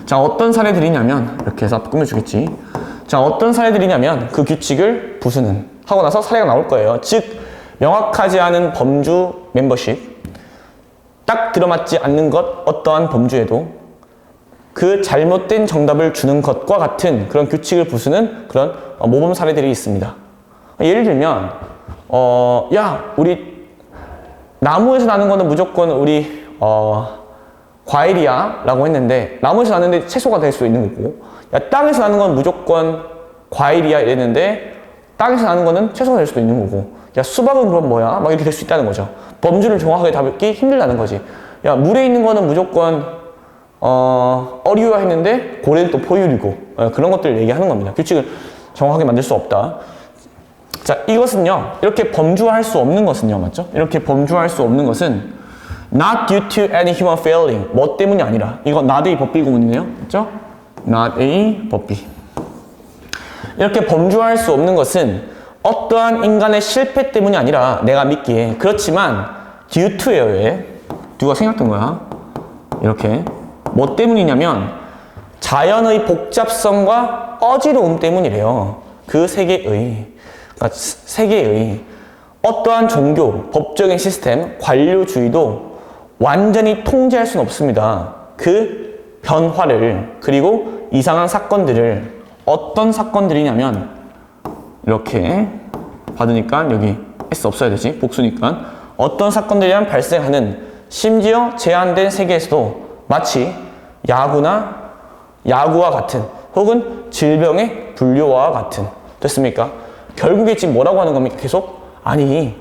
자, 어떤 사례들이냐면 이렇게 해서 꾸며주겠지. 자, 어떤 사례들이냐면 그 규칙을 부수는 하고 나서 사례가 나올 거예요. 즉 명확하지 않은 범주 멤버십, 딱 들어맞지 않는 것 어떠한 범주에도 그 잘못된 정답을 주는 것과 같은 그런 규칙을 부수는 그런 모범 사례들이 있습니다. 예를 들면 야, 우리 나무에서 나는 거는 무조건 우리 과일이야 라고 했는데 나무에서 나는데 채소가 될 수 있는 거고, 야, 땅에서 나는 건 무조건 과일이야 이랬는데 땅에서 나는 거는 채소가 될 수도 있는 거고, 야, 수박은 그럼 뭐야? 막 이렇게 될 수 있다는 거죠. 범주를 정확하게 잡기 힘들다는 거지. 야, 물에 있는 거는 무조건 어류야 했는데 고래는 또 포유류고, 그런 것들을 얘기하는 겁니다. 규칙을 정확하게 만들 수 없다. 자, 이것은요, 이렇게 범주화할 수 없는 것은요, 맞죠? 이렇게 범주화할 수 없는 것은 not due to any human failing, 뭐 때문이 아니라, 이거 not a 법비 구문이네요, 맞죠? not a 법비. 이렇게 범주화할 수 없는 것은 어떠한 인간의 실패 때문이 아니라 내가 믿기에, 그렇지만 due to예요. 왜? 누가 생각된 거야? 이렇게 뭐 때문이냐면 자연의 복잡성과 어지러움 때문이래요. 그 세계의 어떠한 종교, 법적인 시스템, 관료주의도 완전히 통제할 수는 없습니다. 그 변화를, 그리고 이상한 사건들을, 어떤 사건들이냐면 이렇게 받으니까 여기 S 없어야 되지, 복수니까. 어떤 사건들이란 발생하는, 심지어 제한된 세계에서도 마치 야구와 같은, 혹은 질병의 분류와 같은. 됐습니까? 결국에 지금 뭐라고 하는 겁니까? 계속? 아니,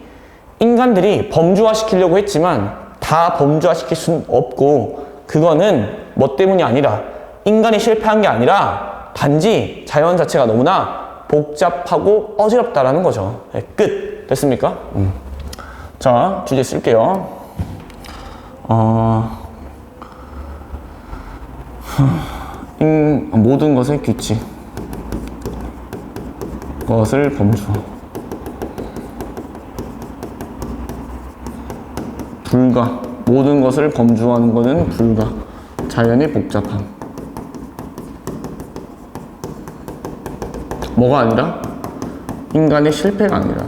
인간들이 범주화시키려고 했지만 다 범주화시킬 수는 없고, 그거는 뭐 때문이 아니라, 인간이 실패한 게 아니라 단지 자연 자체가 너무나 복잡하고 어지럽다라는 거죠. 네, 끝. 됐습니까? 자, 주제 쓸게요. 모든 것의 규칙, 것을 범주화. 불가. 모든 것을 범주화하는 것은 불가. 자연의 복잡함. 뭐가 아니라? 인간의 실패가 아니라.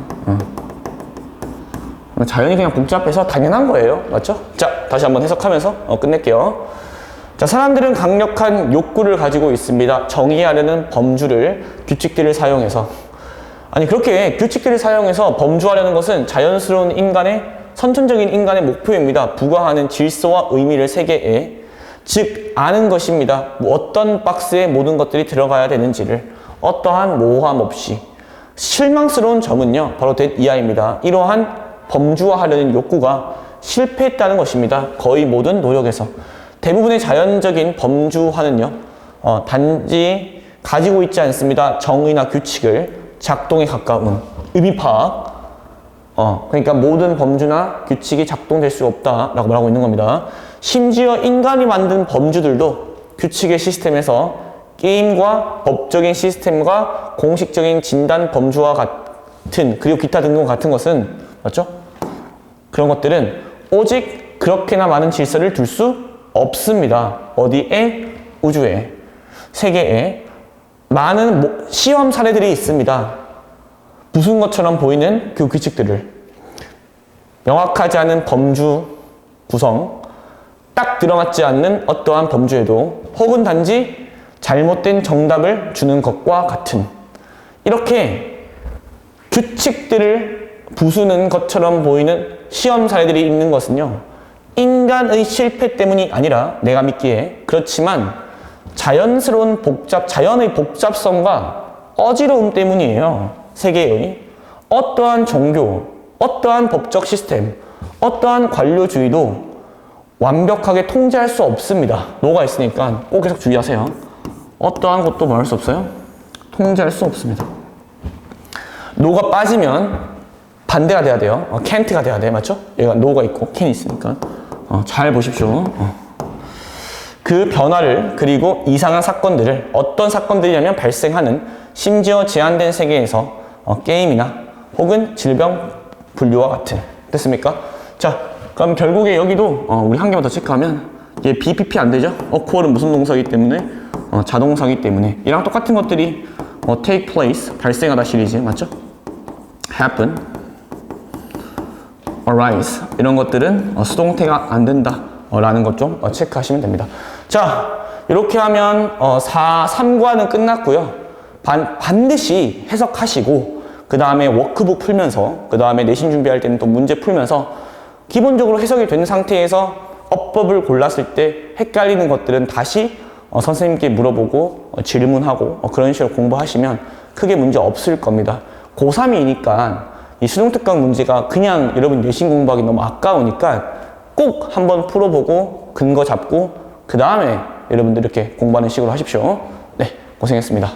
자연이 그냥 복잡해서 당연한 거예요. 맞죠? 자, 다시 한번 해석하면서 끝낼게요. 자, 사람들은 강력한 욕구를 가지고 있습니다. 정의하려는 범주를, 규칙들을 사용해서. 아니, 그렇게 규칙들을 사용해서 범주하려는 것은 자연스러운 인간의, 선천적인 인간의 목표입니다. 부과하는 질서와 의미를 세계에, 즉 아는 것입니다. 어떤 박스에 모든 것들이 들어가야 되는지를 어떠한 모호함 없이. 실망스러운 점은요, 바로 이하입니다. 이러한 범주화하려는 욕구가 실패했다는 것입니다. 거의 모든 노력에서. 대부분의 자연적인 범주화는요, 단지 가지고 있지 않습니다. 정의나 규칙을 작동에 가까운 의미 파악. 그러니까 모든 범주나 규칙이 작동될 수 없다라고 말하고 있는 겁니다. 심지어 인간이 만든 범주들도 규칙의 시스템에서 게임과 법적인 시스템과 공식적인 진단 범주와 같은, 그리고 기타 등등 같은 것은, 맞죠? 그런 것들은 오직 그렇게나 많은 질서를 둘 수 없습니다. 어디에? 우주에, 세계에 많은 시험 사례들이 있습니다. 부순 것처럼 보이는 그 규칙들을, 명확하지 않은 범주 구성, 딱 들어맞지 않는 어떠한 범주에도, 혹은 단지 잘못된 정답을 주는 것과 같은, 이렇게 규칙들을 부수는 것처럼 보이는 시험 사례들이 있는 것은요, 인간의 실패 때문이 아니라 내가 믿기에, 그렇지만 자연스러운 자연의 복잡성과 어지러움 때문이에요. 세계의 어떠한 종교, 어떠한 법적 시스템, 어떠한 관료주의도 완벽하게 통제할 수 없습니다. 노가 있으니까 꼭 계속 주의하세요. 어떠한 것도 뭐 할 수 없어요? 통제할 수 없습니다. 노가 빠지면 반대가 돼야 돼요. can't가 돼야 돼. 맞죠? 얘가 노가 있고 can이 있으니까. 잘 보십시오. 그 변화를, 그리고 이상한 사건들을, 어떤 사건들이냐면 발생하는, 심지어 제한된 세계에서 게임이나 혹은 질병 분류와 같은. 됐습니까? 자, 그럼 결국에 여기도 우리 한 개만 더 체크하면, 얘 BPP 안 되죠? occur은 무슨 동사이기 때문에? 자동사이기 때문에. 이랑 똑같은 것들이 take place, 발생하다 시리즈, 맞죠? happen, arise, 이런 것들은 수동태가 안 된다 라는 것 좀 체크하시면 됩니다. 자, 이렇게 하면 3과는 끝났고요. 반드시 해석하시고, 그 다음에 워크북 풀면서, 그 다음에 내신 준비할 때는 또 문제 풀면서 기본적으로 해석이 된 상태에서 어법을 골랐을 때 헷갈리는 것들은 다시 선생님께 물어보고 질문하고 그런 식으로 공부하시면 크게 문제 없을 겁니다. 고3이니까 이 수능특강 문제가 그냥 여러분 내신 공부하기 너무 아까우니까 꼭 한번 풀어보고 근거 잡고 그 다음에 여러분들 이렇게 공부하는 식으로 하십시오. 네, 고생했습니다.